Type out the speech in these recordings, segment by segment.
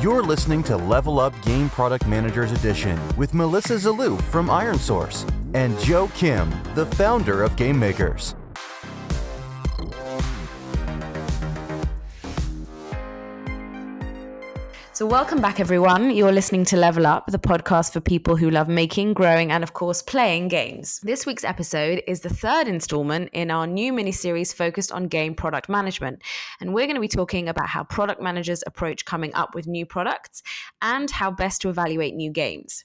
You're listening to Level Up Game Product Managers Edition with Melissa Zalou from ironSource and Joe Kim, the founder of Game Makers. So welcome back, everyone. You're listening to Level Up, the podcast for people who love making, growing, and of course, playing games. This week's episode is the third installment in our new mini-series focused on game product management. And we're going to be talking about how product managers approach coming up with new products and how best to evaluate new games.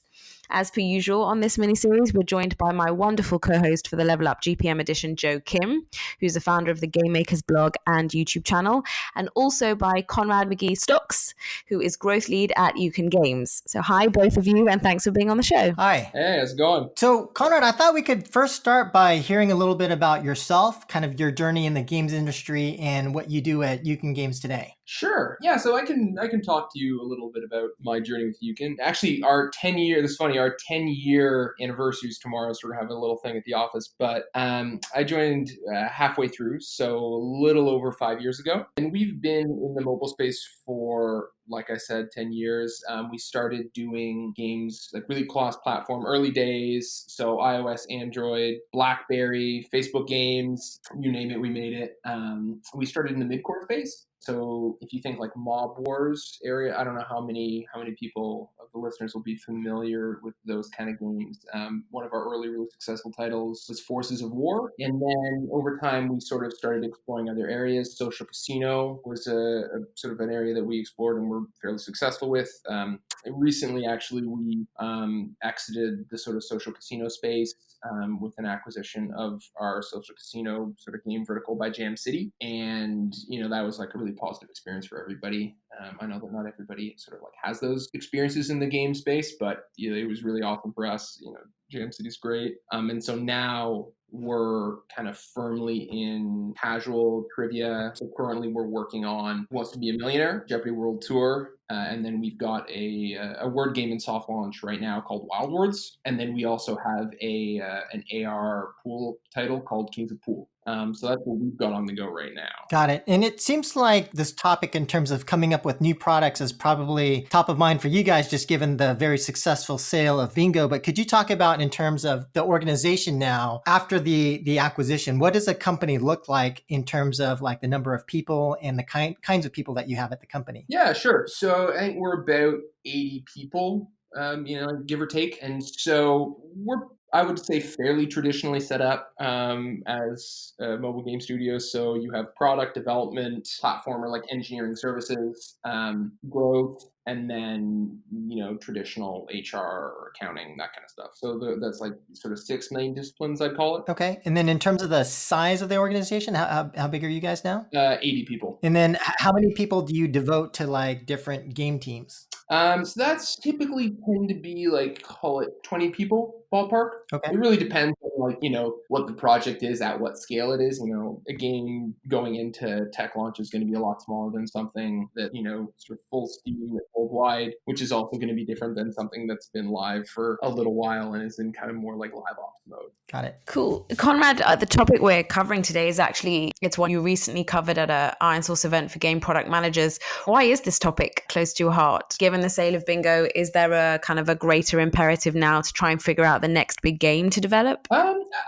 As per usual on this mini-series, we're joined by my wonderful co-host for the Level Up GPM edition, Joe Kim, who's the founder of the Game Makers blog and YouTube channel, and also by Conrad-McGee Stocks, who is growth lead at Uken Games. So hi, both of you, and thanks for being on the show. Hi. Hey, how's it going? So, Conrad, I thought we could first start by hearing a little bit about yourself, kind of your journey in the games industry and what you do at Uken Games today. Sure. Yeah, so I can talk to you a little bit about my journey with Uken. Actually, our 10-year anniversary is tomorrow, so we're having a little thing at the office. But I joined halfway through, so a little over 5 years ago. And we've been in the mobile space for, like I said, 10 years. We started doing games like really cross-platform, early days. So iOS, Android, BlackBerry, Facebook games, you name it, we made it. We started in the mid-core space. So if you think like Mob Wars area, I don't know how many people of the listeners will be familiar with those kind of games. One of our early really successful titles was Forces of War. And then over time, we sort of started exploring other areas. Social Casino was a sort of an area that we explored and were fairly successful with. Recently, actually, we exited the sort of social casino space with an acquisition of our social casino sort of game vertical by Jam City. And, that was like a really positive experience for everybody. I know that not everybody sort of like has those experiences in the game space, but it was really awesome for us. Jam City's great. And so now we're kind of firmly in casual trivia. So currently we're working on Who Wants to Be a Millionaire, Jeopardy World Tour. And then we've got a word game in soft launch right now called Wild Words. And then we also have an AR pool title called Kings of Pool. So that's what we've got on the go right now. Got it. And it seems like this topic in terms of coming up with new products is probably top of mind for you guys, just given the very successful sale of Bingo. But could you talk about in terms of the organization now, after the acquisition, what does a company look like in terms of like the number of people and the kinds of people that you have at the company? Yeah, sure. So I think we're about 80 people, give or take. And so we're, I would say, fairly traditionally set up as a mobile game studio. So you have product development, platform or like engineering services, growth, and then, traditional HR or accounting, that kind of stuff. So that's like sort of 6 main disciplines, I'd call it. Okay. And then in terms of the size of the organization, how big are you guys now? 80 people. And then how many people do you devote to like different game teams? So that's typically tend to be like, call it 20 people ballpark. Okay. It really depends on what the project is, at what scale it is. A game going into tech launch is going to be a lot smaller than something that, sort of full steam worldwide, which is also going to be different than something that's been live for a little while and is in kind of more like live ops mode. Got it. Cool. Conrad, the topic we're covering today is actually, it's one you recently covered at a ironSource event for game product managers. Why is this topic close to your heart? Given the sale of Bingo, is there a kind of a greater imperative now to try and figure out the next big game to develop?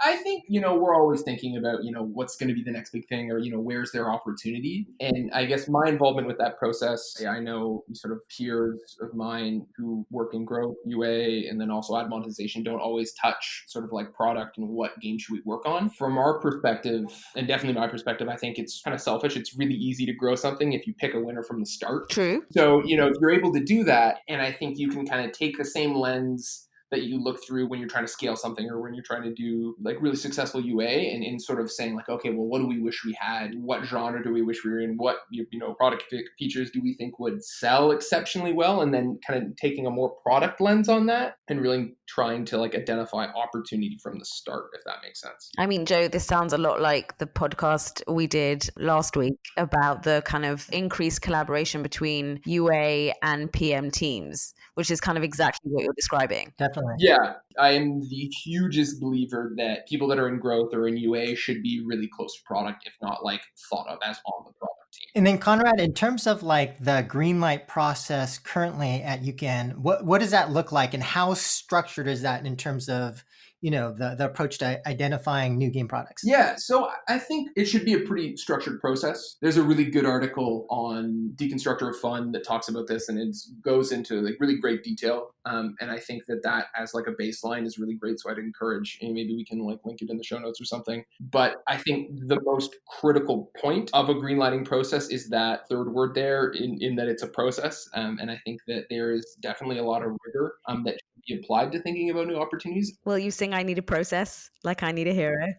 I think, we're always thinking about, what's going to be the next big thing or, where's their opportunity. And I guess my involvement with that process, I know sort of peers of mine who work in growth, UA, and then also ad monetization don't always touch sort of like product and what game should we work on. From our perspective, and definitely my perspective, I think it's kind of selfish. It's really easy to grow something if you pick a winner from the start. True. So, if you're able to do that, and I think you can kind of take the same lens that you look through when you're trying to scale something or when you're trying to do like really successful UA and in sort of saying like, okay, well, what do we wish we had? What genre do we wish we were in? What, product features do we think would sell exceptionally well? And then kind of taking a more product lens on that and really trying to like identify opportunity from the start, if that makes sense. I mean, Joe, this sounds a lot like the podcast we did last week about the kind of increased collaboration between UA and PM teams, which is kind of exactly what you're describing. Definitely. Yeah, I am the hugest believer that people that are in growth or in UA should be really close to product, if not like thought of as on the product team. And then Conrad, in terms of like the greenlight process currently at Uken, what does that look like, and how structured is that in terms of, the approach to identifying new game products? Yeah, so I think it should be a pretty structured process. There's a really good article on Deconstructor of Fun that talks about this, and it goes into like really great detail. And I think that as like a baseline is really great. So I'd encourage, and maybe we can like link it in the show notes or something. But I think the most critical point of a greenlighting process is that third word there, in that it's a process. And I think that there is definitely a lot of rigor that should be applied to thinking about new opportunities. Will you sing I Need a Process like I Need a Hero?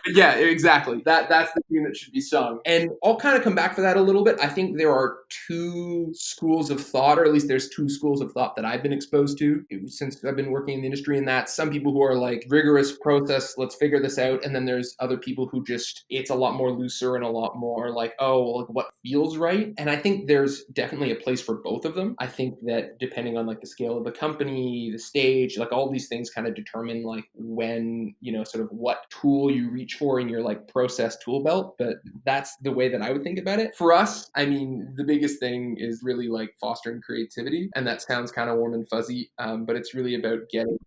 Yeah, exactly. That's the theme that should be sung. And I'll kind of come back for that a little bit. I think there are two schools of thought, or at least there's two schools of thought that I've been exposed to since I've been working in the industry, and that some people who are like rigorous process, let's figure this out. And then there's other people who just, it's a lot more looser and a lot more like, oh, like what feels right. And I think there's definitely a place for both of them. I think that depending on like the scale of the company, the stage, like all these things kind of determine like when, sort of what tool you reach for in your like process tool belt. But that's the way that I would think about it. For us, I mean, the biggest thing is really like fostering creativity. And that sounds kind of warm and fuzzy, but it's really about getting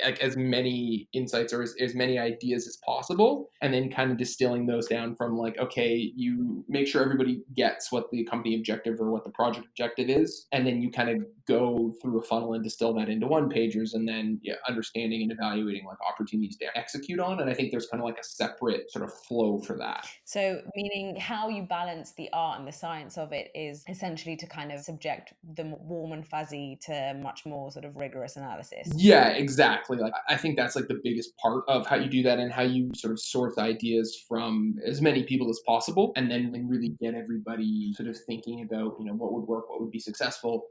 like as many insights or as many ideas as possible, and then kind of distilling those down from like, okay, you make sure everybody gets what the company objective or what the project objective is, and then you kind of go through a funnel and distill that into one pagers, and then understanding and evaluating like opportunities to execute on. And I think there's kind of like a separate sort of flow for that. So meaning how you balance the art and the science of it is essentially to kind of subject the warm and fuzzy to much more sort of rigorous analysis. Yeah, exactly. Like I think that's like the biggest part of how you do that, and how you sort of source ideas from as many people as possible, and then really get everybody sort of thinking about, what would work, what would be successful.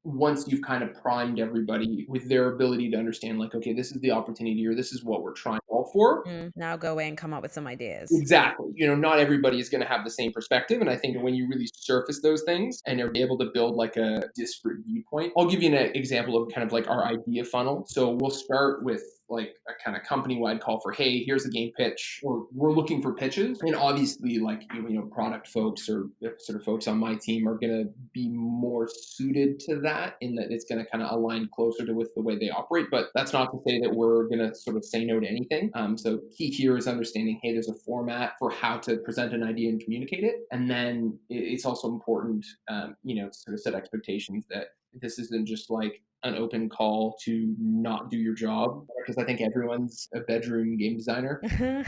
Once you've kind of primed everybody with their ability to understand like, okay, this is the opportunity, or this is what we're trying to solve for. Now go away and come up with some ideas. Exactly. Not everybody is going to have the same perspective. And I think when you really surface those things and you're able to build like a disparate viewpoint, I'll give you an example of kind of like our idea funnel. So we'll start with like a kind of company-wide call for, hey, here's a game pitch, or we're looking for pitches. And obviously like, product folks or sort of folks on my team are going to be more suited to that, in that it's going to kind of align closer to with the way they operate. But that's not to say that we're going to sort of say no to anything. So key here is understanding, hey, there's a format for how to present an idea and communicate it. And then it's also important, to sort of set expectations that this isn't just like an open call to not do your job, because I think everyone's a bedroom game designer. Closet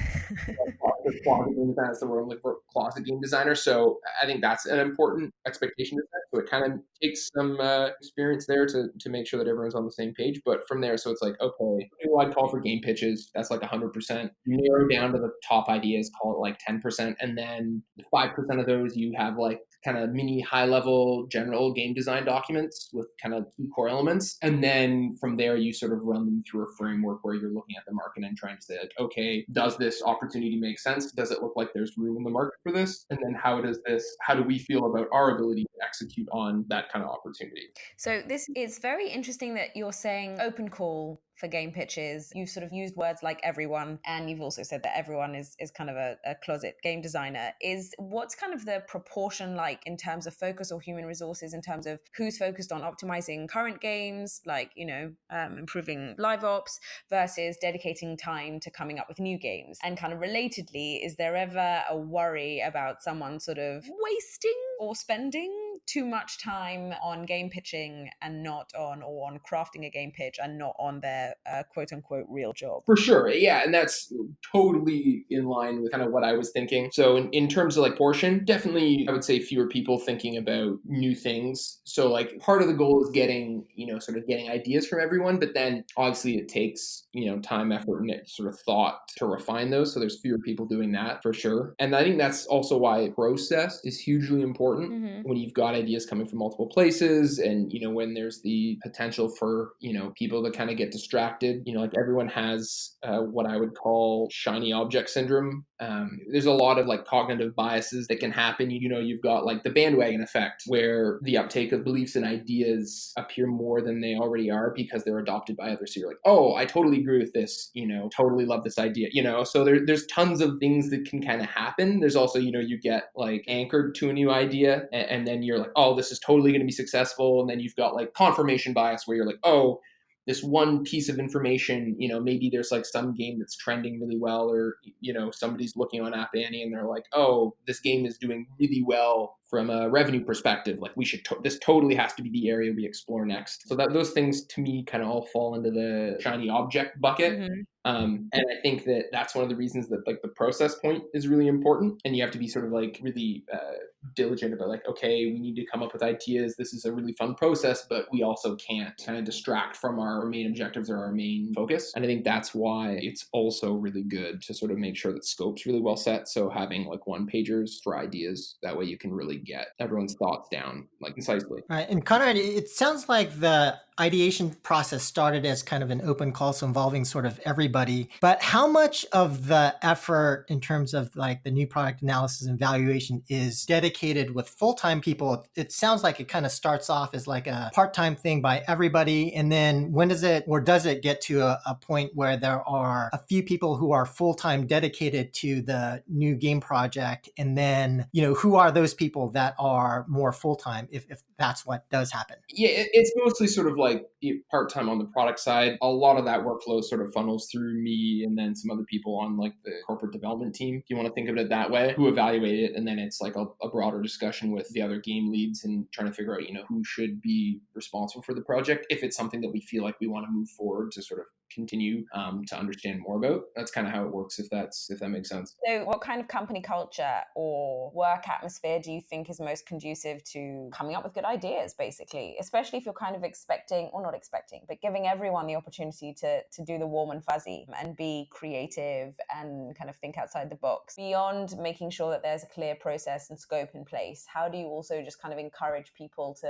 game designer, that's the word I'm looking for, closet game designer. So I think that's an important expectation to set. So it kind of takes some experience there to make sure that everyone's on the same page. But from there, so it's like, okay, I'd call for game pitches. That's like 100%. You narrow down to the top ideas, call it like 10%. And then 5% of those you have like kind of mini high level general game design documents with kind of key core elements. And then from there, you sort of run them through a framework where you're looking at the market and trying to say, like, okay, does this opportunity make sense? Does it look like there's room in the market for this? And then how do we feel about our ability to execute on that kind of opportunity? So this is very interesting that you're saying open call for game pitches. You've sort of used words like everyone, and you've also said that everyone is kind of a closet game designer. What's kind of the proportion like in terms of focus or human resources, in terms of who's focused on optimizing current games, like, improving live ops, versus dedicating time to coming up with new games? And kind of relatedly, is there ever a worry about someone sort of wasting or spending too much time on game pitching and not on, or on crafting a game pitch and not on their quote unquote real job? For sure. Yeah. And that's totally in line with kind of what I was thinking. So in terms of like portion, definitely I would say fewer people thinking about new things. So like part of the goal is getting, sort of getting ideas from everyone, but then obviously it takes, time, effort, and sort of thought to refine those. So there's fewer people doing that for sure. And I think that's also why process is hugely important when you've got ideas coming from multiple places. And, when there's the potential for, people to kind of get distracted, like everyone has what I would call shiny object syndrome. There's a lot of like cognitive biases that can happen. You've got like the bandwagon effect where the uptake of beliefs and ideas appear more than they already are because they're adopted by others. So you're like, oh, I totally agree with this, totally love this idea, so there's tons of things that can kind of happen. There's also, you get like anchored to a new idea and then you're like, oh, this is totally going to be successful. And then you've got like confirmation bias where you're like, oh, this one piece of information, maybe there's like some game that's trending really well, or, somebody's looking on App Annie and they're like, oh, this game is doing really well from a revenue perspective. Like we should, this totally has to be the area we explore next. So that those things to me kind of all fall into the shiny object bucket. Mm-hmm. And I think that that's one of the reasons that like the process point is really important. And you have to be sort of like really diligent about like, okay, we need to come up with ideas. This is a really fun process, but we also can't kind of distract from our main objectives or our main focus. And I think that's why it's also really good to sort of make sure that scope's really well set. So having like one pagers for ideas, that way you can really get everyone's thoughts down like concisely. Right. And Conrad, it sounds like the ideation process started as kind of an open call, so involving sort of everybody. But how much of the effort in terms of like the new product analysis and valuation is dedicated with full-time people? It sounds like it kind of starts off as like a part-time thing by everybody. And then when does it, or does it get to a point where there are a few people who are full-time dedicated to the new game project? And then, who are those people that are more full-time if that's what does happen? Yeah, it's mostly sort of like part-time on the product side. A lot of that workflow sort of funnels through me and then some other people on like the corporate development team, if you want to think of it that way, who evaluate it. And then it's like a broader discussion with the other game leads and trying to figure out, who should be responsible for the project if it's something that we feel like we want to move forward to sort of continue to understand more about. That's kind of how it works, if that makes sense. So what kind of company culture or work atmosphere do you think is most conducive to coming up with good ideas, basically, especially if you're kind of expecting, or not expecting, but giving everyone the opportunity to do the warm and fuzzy and be creative and kind of think outside the box? Beyond making sure that there's a clear process and scope in place, how do you also just kind of encourage people to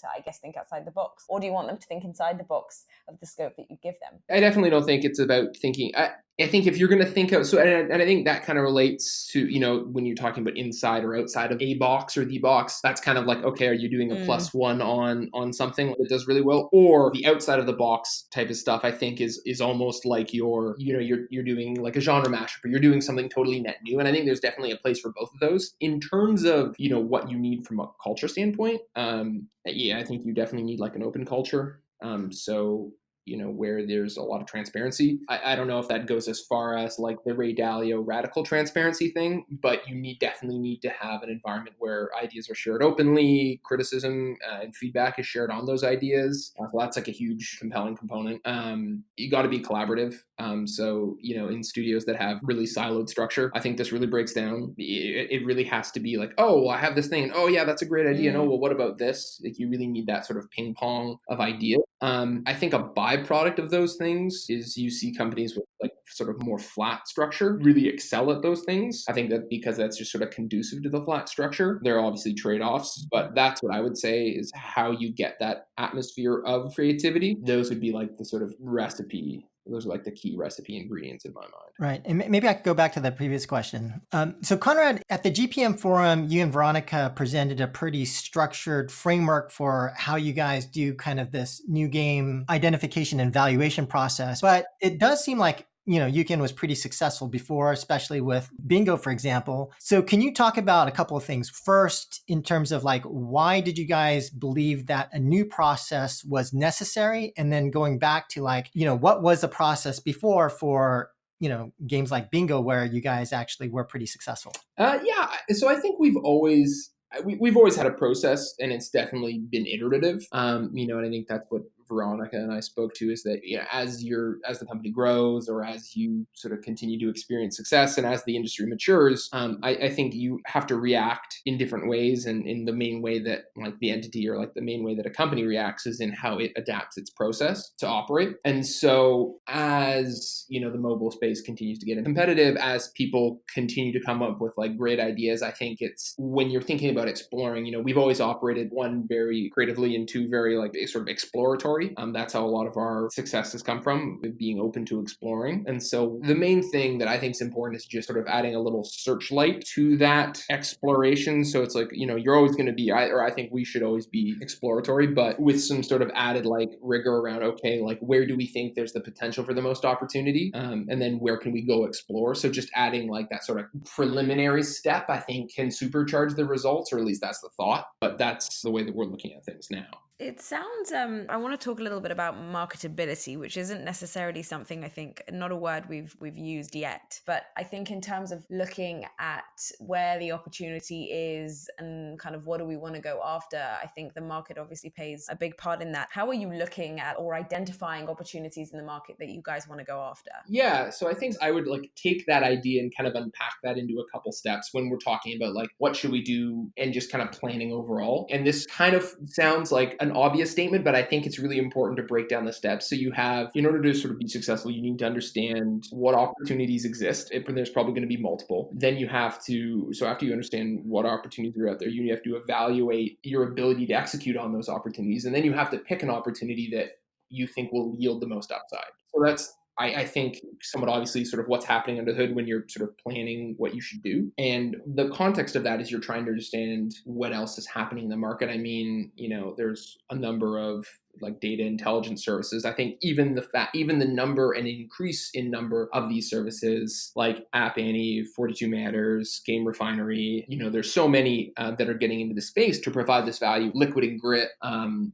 I guess, think outside the box? Or do you want them to think inside the box of the scope that you give them? I definitely don't think it's about thinking. I think if you're going to think of, and I think that kind of relates to, when you're talking about inside or outside of a box or the box, that's kind of like, okay, are you doing a +1 on something that does really well? Or the outside of the box type of stuff, I think is almost like you're doing like a genre mashup, or you're doing something totally net new. And I think there's definitely a place for both of those. In terms of, what you need from a culture standpoint, I think you definitely need like an open culture. So where there's a lot of transparency. I don't know if that goes as far as like the Ray Dalio radical transparency thing, but you definitely need to have an environment where ideas are shared openly, criticism and feedback is shared on those ideas. So that's like a huge compelling component. You got to be collaborative. So, in studios that have really siloed structure, I think this really breaks down. It really has to be like, oh, well, I have this thing. And, oh, yeah, that's a great idea. No, well, what about this? Like, you really need that sort of ping pong of ideas. I think a byproduct of those things is you see companies with like sort of more flat structure really excel at those things. I think that because that's just sort of conducive to the flat structure. There are obviously trade-offs, but that's what I would say is how you get that atmosphere of creativity. Those would be like the sort of recipe. Those are like the key recipe ingredients in my mind. Right. And maybe I could go back to the previous question. So Conrad, at the GPM forum, you and Veronica presented a pretty structured framework for how you guys do kind of this new game identification and valuation process. But it does seem like Uken was pretty successful before, especially with bingo, for example. So can you talk about a couple of things? First, in terms of like, why did you guys believe that a new process was necessary? And then going back to like, what was the process before for, games like bingo, where you guys actually were pretty successful? So I think we've always had a process, and it's definitely been iterative. And I think that's what Veronica and I spoke to is that, as the company grows, or as you sort of continue to experience success, and as the industry matures, I think you have to react in different ways. And in the main way that like the entity, or like the main way that a company reacts, is in how it adapts its process to operate. And so as, the mobile space continues to get competitive, as people continue to come up with like great ideas, I think it's when you're thinking about exploring, we've always operated one, very creatively, and two, very like sort of exploratory. That's how a lot of our success has come from, being open to exploring. And so the main thing that I think is important is just sort of adding a little searchlight to that exploration. So it's like, you're always going to be, I think we should always be exploratory, but with some sort of added like rigor around, okay, like where do we think there's the potential for the most opportunity? And then where can we go explore? So just adding like that sort of preliminary step, I think, can supercharge the results, or at least that's the thought. But that's the way that we're looking at things now. It sounds, I want to talk a little bit about marketability, which isn't necessarily something, I think, not a word we've used yet. But I think in terms of looking at where the opportunity is and kind of what do we want to go after, I think the market obviously plays a big part in that. How are you looking at or identifying opportunities in the market that you guys want to go after? Yeah, so I think I would like take that idea and kind of unpack that into a couple steps when we're talking about like what should we do and just kind of planning overall. And this kind of sounds like an obvious statement, but I think it's really important to break down the steps. So you have, in order to sort of be successful, you need to understand what opportunities exist. There's probably going to be multiple. Then you have to, so after you understand what opportunities are out there, you have to evaluate your ability to execute on those opportunities. And then you have to pick an opportunity that you think will yield the most upside. So that's, I think, somewhat obviously sort of what's happening under the hood when you're sort of planning what you should do. And the context of that is you're trying to understand what else is happening in the market. I mean, there's a number of like data intelligence services. I think even the number and increase in number of these services like App Annie, 42 Matters, Game Refinery, there's so many that are getting into the space to provide this value, Liquid and Grit,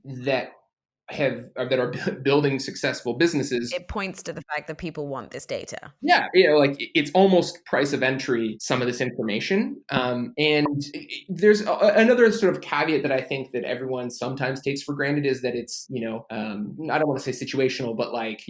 that are building successthe's businesses. It points to the fact that people want this data. Yeah, like it's almost price of entry, some of this information. And there's another sort of caveat that I think that everyone sometimes takes for granted is that it's, I don't want to say situational, but like,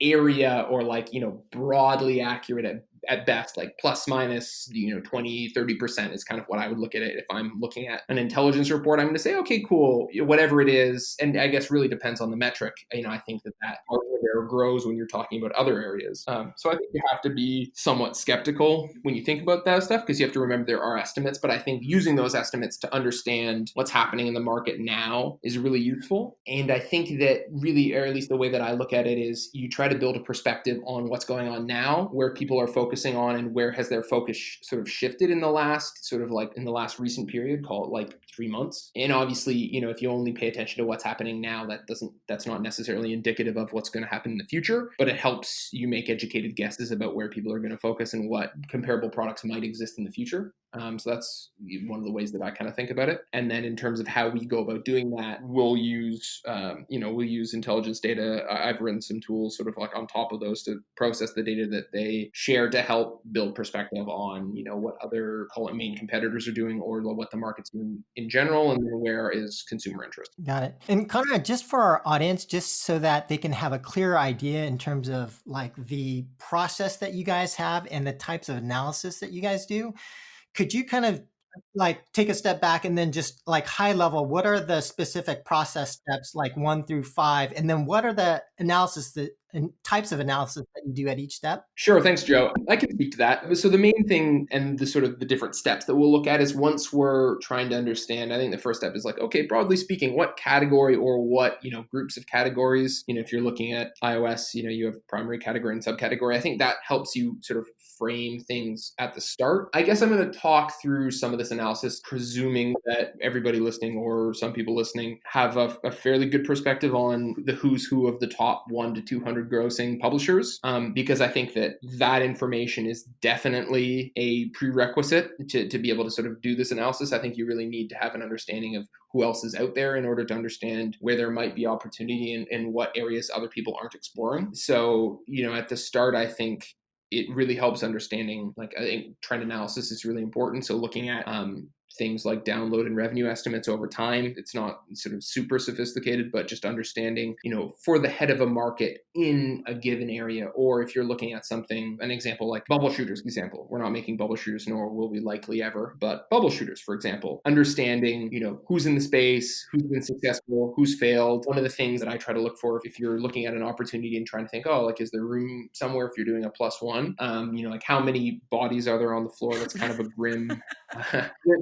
area or like, broadly accurate at best, like plus minus, 20, 30% is kind of what I would look at it. If I'm looking at an intelligence report, I'm going to say, okay, cool, whatever it is. And I guess really depends on the metric. I think that hardware grows when you're talking about other areas. So I think you have to be somewhat skeptical when you think about that stuff, because you have to remember there are estimates, but I think using those estimates to understand what's happening in the market now is really useful. And I think that really, or at least the way that I look at it is you try to build a perspective on what's going on now, where people are focusing on, and where has their focus sort of shifted in the last recent period, call it like 3 months. And obviously, if you only pay attention to what's happening now, that's not necessarily indicative of what's going to happen in the future, but it helps you make educated guesses about where people are going to focus and what comparable products might exist in the future. So that's one of the ways that I kind of think about it. And then in terms of how we go about doing that, we'll use intelligence data. I've written some tools sort of like on top of those to process the data that they share to help build perspective on, what other, call it, main competitors are doing, or what the market's doing in general, and then where is consumer interest. Got it. And Conrad, just for our audience, just so that they can have a clear idea in terms of like the process that you guys have and the types of analysis that you guys do, could you kind of like take a step back and then just like high level, what are the specific process steps like 1 through 5? And then what are the types of analysis that you do at each step? Sure. Thanks, Joe. I can speak to that. So the main thing and the sort of the different steps that we'll look at is once we're trying to understand, I think the first step is like, okay, broadly speaking, what category or what, groups of categories, if you're looking at iOS, you have primary category and subcategory. I think that helps you sort of frame things at the start. I guess I'm going to talk through some of this analysis, presuming that everybody listening or some people listening have a fairly good perspective on the who's who of the top 1 to 200 grossing publishers, because I think that information is definitely a prerequisite to be able to sort of do this analysis. I think you really need to have an understanding of who else is out there in order to understand where there might be opportunity and what areas other people aren't exploring. So, at the start, I think it really helps understanding, like, I think trend analysis is really important. So looking at things like download and revenue estimates over time. It's not sort of super sophisticated, but just understanding, for the head of a market in a given area, or if you're looking at something, an example like bubble shooters example. We're not making bubble shooters, nor will we likely ever, but bubble shooters, for example, understanding, who's in the space, who's been successful, who's failed. One of the things that I try to look for if you're looking at an opportunity and trying to think, is there room somewhere if you're doing a +1? Like how many bodies are there on the floor? That's kind of a grim.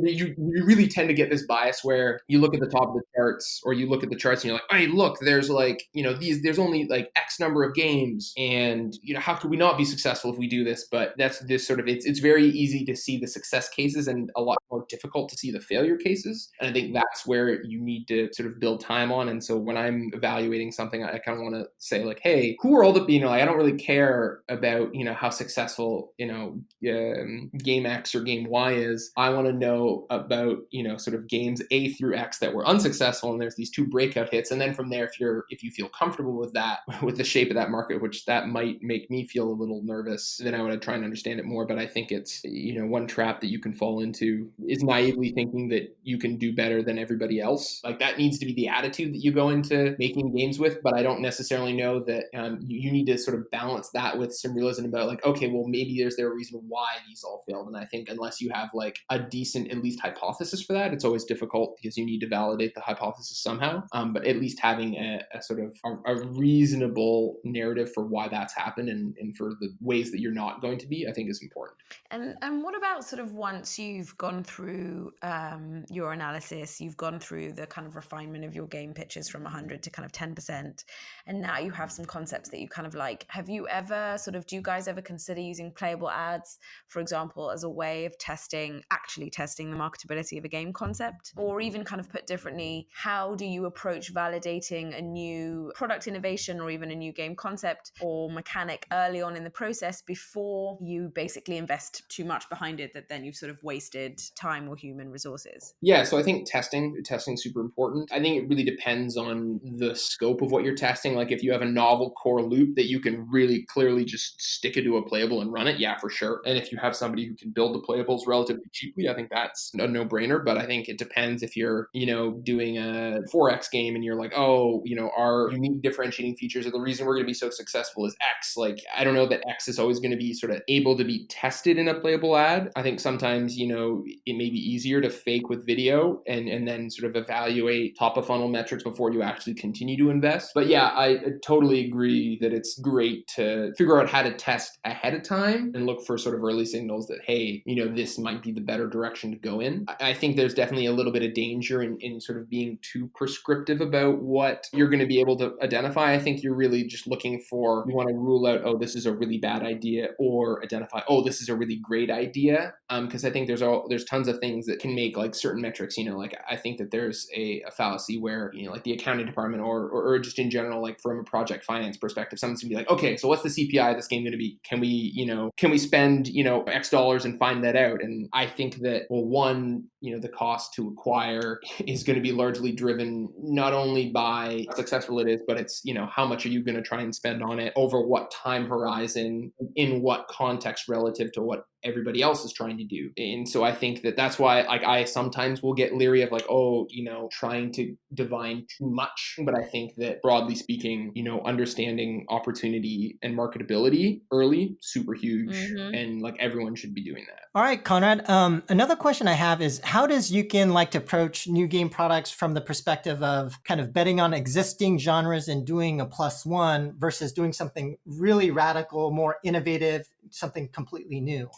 You really tend to get this bias where you look at the top of the charts, or you look at the charts and you're like, hey, look, there's like, there's only like X number of games, and how could we not be successful if we do this? But that's this sort of, it's very easy to see the success cases and a lot more difficult to see the failure cases. And I think that's where you need to sort of build time on. And so when I'm evaluating something, I kind of want to say like, hey, who are all the, I don't really care about, how successful, game X or game Y is. I want to know about, sort of games A through X that were unsuccessful. And there's these 2 breakout hits. And then from there, if you feel comfortable with that, with the shape of that market, which that might make me feel a little nervous, then I want to try and understand it more. But I think it's, one trap that you can fall into is naively thinking that you can do better than everybody else. Like that needs to be the attitude that you go into making games with. But I don't necessarily know that you need to sort of balance that with some realism about like, okay, well, maybe there's a reason why these all failed. And I think unless you have like a decent, at least hypothesis for that, it's always difficult because you need to validate the hypothesis somehow. But at least having a sort of a reasonable narrative for why that's happened and for the ways that you're not going to be, I think is important. And what about sort of once you've gone through your analysis, you've gone through the kind of refinement of your game pitches from 100 to kind of 10%, and now you have some concepts that you kind of like. Have you ever do you guys ever consider using playable ads, for example, as a way of actually testing the marketability of a game concept? Or even kind of put differently, how do you approach validating a new product innovation or even a new game concept or mechanic early on in the process before you basically invest too much behind it that then you've sort of wasted time or human resources? Yeah, so I think testing is super important. I think it really depends on the scope of what you're testing. Like if you have a novel core loop that you can really clearly just stick it to a playable and run it, yeah, for sure. And if you have somebody who can build the playables relatively cheaply, I think that's a no-brainer. But I think it depends if you're, doing a 4X game and you're like, our unique differentiating features are the reason we're going to be so successful is X. Like, I don't know that X is always going to be sort of able to be tested in a playable ad. I think sometimes, it may be easier to fake with video and then sort of evaluate top of funnel metrics before you actually continue to invest. But yeah, I totally agree that it's great to figure out how to test ahead of time and look for sort of early signals that, hey, this might be the better direction to go in. I think there's definitely a little bit of danger in sort of being too prescriptive about what you're going to be able to identify. I think you're really just looking for, you want to rule out, this is a really bad idea, or identify, this is a really great idea. Because I think there's tons of things that can make like certain metrics, like I think that there's a fallacy where, like the accounting department or just in general, like from a project finance perspective, someone's gonna be like, okay, so what's the CPI of this game going to be? Can we spend, X dollars and find that out? And I think that, well, one, the cost to acquire is going to be largely driven not only by how successful it is, but it's, how much are you going to try and spend on it over what time horizon, in what context relative to what everybody else is trying to do. And so I think that that's why like I sometimes will get leery of like, trying to divine too much. But I think that broadly speaking, understanding opportunity and marketability early, super huge. Mm-hmm. And like everyone should be doing that. All right, Conrad. Another question I have is, how does Uken like to approach new game products from the perspective of kind of betting on existing genres and doing a +1 versus doing something really radical, more innovative, something completely new?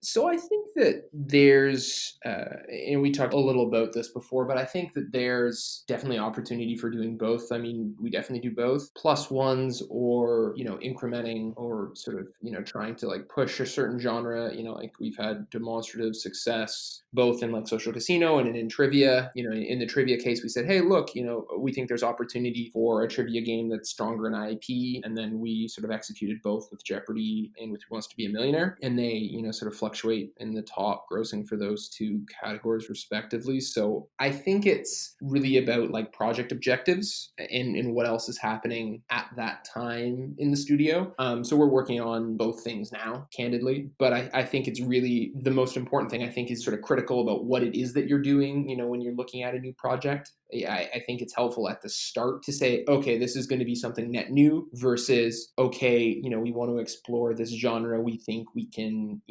So I think that there's, and we talked a little about this before, but I think that there's definitely opportunity for doing both. I mean, we definitely do both +1s or, incrementing or sort of, trying to like push a certain genre, like we've had demonstrative success, both in like social casino and in trivia. In the trivia case, we said, hey, look, we think there's opportunity for a trivia game that's stronger in IP. And then we sort of executed both with Jeopardy and with Who Wants to Be a Millionaire. And they, sort of fluctuate in the top grossing for those two categories respectively. So I think it's really about like project objectives and what else is happening at that time in the studio. So we're working on both things now, candidly, but I think it's really the most important thing I think is sort of critical about what it is that you're doing, when you're looking at a new project. I think it's helpful at the start to say, okay, this is going to be something net new versus, okay, we want to explore this genre. We think we can,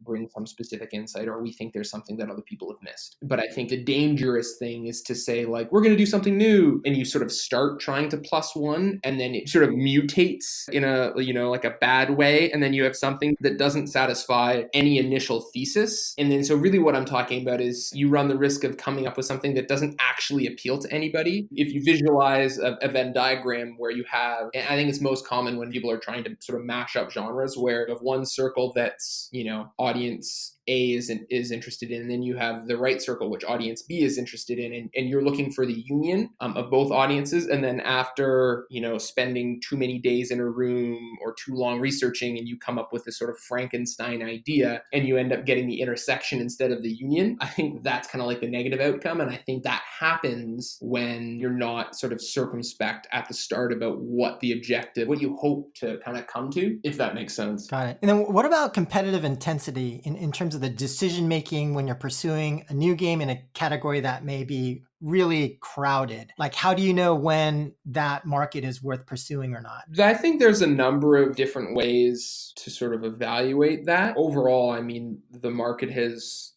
bring some specific insight, or we think there's something that other people have missed. But I think the dangerous thing is to say, like, we're going to do something new. And you sort of start trying to plus one, and then it sort of mutates in a, like a bad way. And then you have something that doesn't satisfy any initial thesis. And then so really what I'm talking about is you run the risk of coming up with something that doesn't actually appeal to anybody. If you visualize a Venn diagram where you have, and I think it's most common when people are trying to sort of mash up genres, where you have one circle that's, audience A is interested in, and then you have the right circle, which audience B is interested in, and you're looking for the union of both audiences. And then after, spending too many days in a room or too long researching, and you come up with this sort of Frankenstein idea, and you end up getting the intersection instead of the union, I think that's kind of like the negative outcome. And I think that happens when you're not sort of circumspect at the start about what the objective, what you hope to kind of come to, if that makes sense. Got it. And then what about competitive intensity in terms of the decision making when you're pursuing a new game in a category that may be really crowded? Like, how do you know when that market is worth pursuing or not? I think there's a number of different ways to sort of evaluate that. Overall, I mean, the market has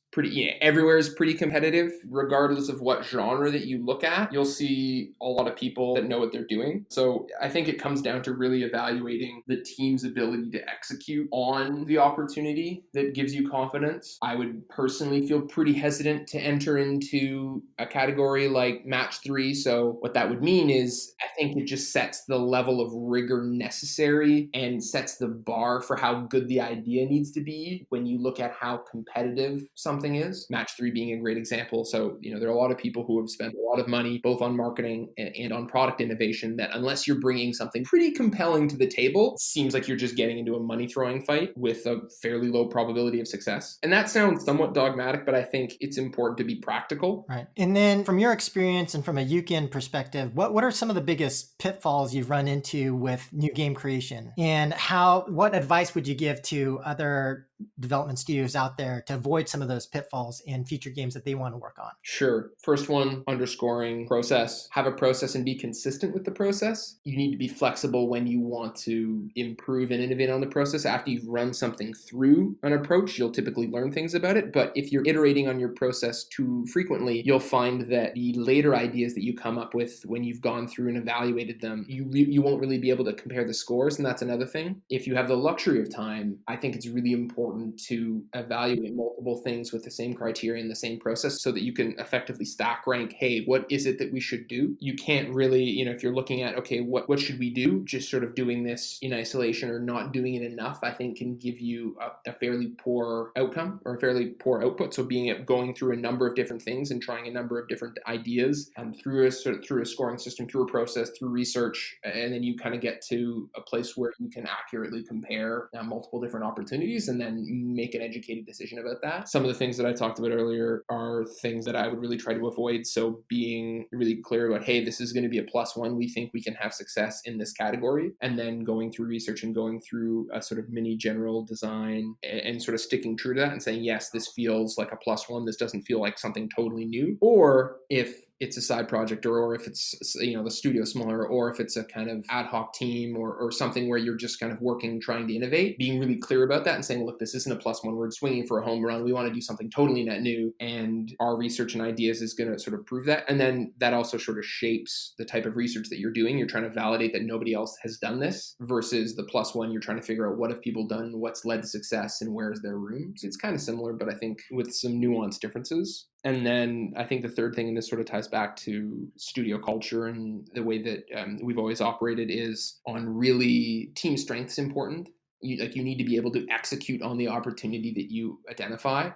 everywhere is pretty competitive, regardless of what genre that you look at. You'll see a lot of people that know what they're doing. So I think it comes down to really evaluating the team's ability to execute on the opportunity that gives you confidence. I would personally feel pretty hesitant to enter into a category like match 3. So what that would mean is I think it just sets the level of rigor necessary and sets the bar for how good the idea needs to be when you look at how competitive something is. Match 3 being a great example. So, there are a lot of people who have spent a lot of money both on marketing and on product innovation that unless you're bringing something pretty compelling to the table, it seems like you're just getting into a money throwing fight with a fairly low probability of success. And that sounds somewhat dogmatic, but I think it's important to be practical. Right. And then from your experience and from a Uken perspective, what are some of the biggest pitfalls you've run into with new game creation? And what advice would you give to other development studios out there to avoid some of those pitfalls in future games that they want to work on? Sure. First one, underscoring process. Have a process and be consistent with the process. You need to be flexible when you want to improve and innovate on the process. After you've run something through an approach, you'll typically learn things about it. But if you're iterating on your process too frequently, you'll find that the later ideas that you come up with when you've gone through and evaluated them, you won't really be able to compare the scores. And that's another thing. If you have the luxury of time, I think it's really important to evaluate multiple things with the same criteria and the same process so that you can effectively stack rank, hey, what is it that we should do? You can't really, if you're looking at, okay, what should we do? Just sort of doing this in isolation or not doing it enough, I think can give you a fairly poor outcome or a fairly poor output. So going through a number of different things and trying a number of different ideas through a scoring system, through a process, through research, and then you kind of get to a place where you can accurately compare multiple different opportunities and then make an educated decision about that. Some of the things that I talked about earlier are things that I would really try to avoid. So being really clear about, hey, this is going to be a +1. We think we can have success in this category. And then going through research and going through a sort of mini general design and sort of sticking true to that and saying, yes, this feels like a +1. This doesn't feel like something totally new. Or if it's a side project or if it's, the studio smaller, or if it's a kind of ad hoc team or something where you're just kind of working, trying to innovate, being really clear about that and saying, look, this isn't a +1. We're swinging for a home run. We want to do something totally net new. And our research and ideas is going to sort of prove that. And then that also sort of shapes the type of research that you're doing. You're trying to validate that nobody else has done this versus the +1. You're trying to figure out what have people done, what's led to success, and where's their room. So it's kind of similar, but I think with some nuanced differences. And then I think the third thing, and this sort of ties back to studio culture and the way that we've always operated, is on really team strengths important. You need to be able to execute on the opportunity that you identify.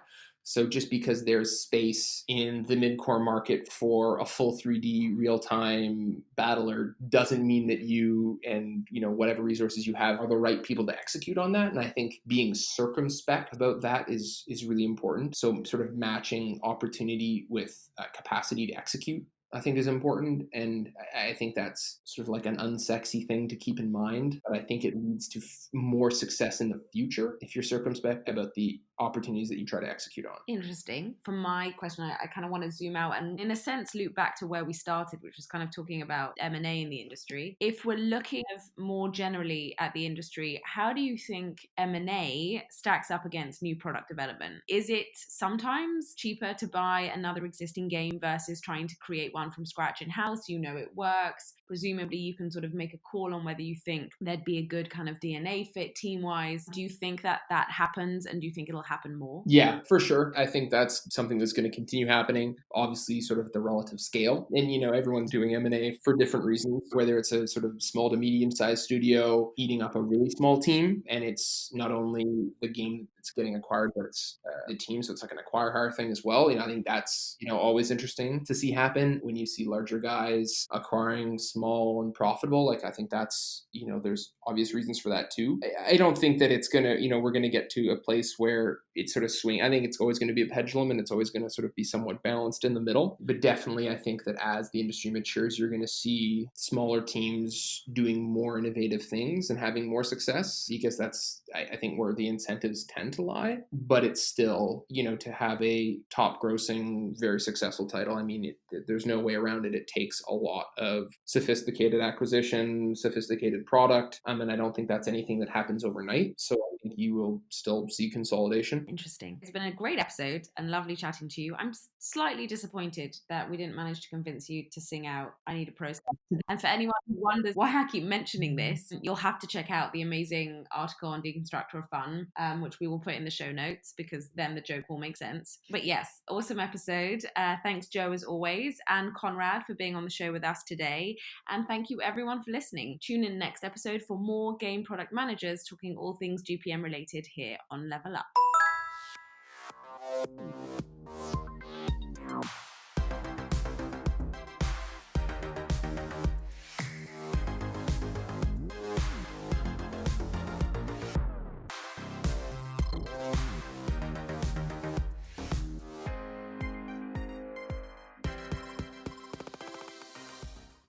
So just because there's space in the mid-core market for a full 3D real-time battler doesn't mean that you and whatever resources you have are the right people to execute on that. And I think being circumspect about that is really important. So sort of matching opportunity with capacity to execute, I think, is important. And I think that's sort of like an unsexy thing to keep in mind. But I think it leads to more success in the future if you're circumspect about the opportunities that you try to execute on. Interesting. For my question, I kind of want to zoom out and in a sense loop back to where we started, which was kind of talking about M&A in the industry. If we're looking more generally at the industry, how do you think M&A stacks up against new product development? Is it sometimes cheaper to buy another existing game versus trying to create one from scratch in-house? It works. Presumably you can sort of make a call on whether you think there'd be a good kind of DNA fit team-wise. Do you think that happens, and do you think it'll happen more? Yeah, for sure. I think that's something that's going to continue happening. Obviously, sort of the relative scale. And, everyone's doing M&A for different reasons, whether it's a sort of small to medium-sized studio eating up a really small team. And it's not only the game that's getting acquired, but it's the team. So it's like an acquire-hire thing as well. I think that's, always interesting to see happen when you see larger guys acquiring small and profitable. Like, I think that's, there's obvious reasons for that too. I don't think that it's going to, we're going to get to a place where it's sort of swing. I think it's always going to be a pendulum, and it's always going to sort of be somewhat balanced in the middle. But definitely, I think that as the industry matures, you're going to see smaller teams doing more innovative things and having more success, because that's, I think, where the incentives tend to lie. But it's still, to have a top grossing, very successful title, I mean, there's no way around it. It takes a lot of sophisticated acquisition, sophisticated product. And I don't think that's anything that happens overnight. So I think you will still see consolidation. Interesting. It's been a great episode and lovely chatting to you. I'm slightly disappointed that we didn't manage to convince you to sing out I Need a Process. And for anyone who wonders why I keep mentioning this, you'll have to check out the amazing article on Deconstructor of Fun, which we will put in the show notes, because then the joke will make sense. But yes, awesome episode. Thanks, Joe, as always, and Conrad for being on the show with us today. And thank you, everyone, for listening. Tune in next episode for more game product managers talking all things GPM related here on Level Up.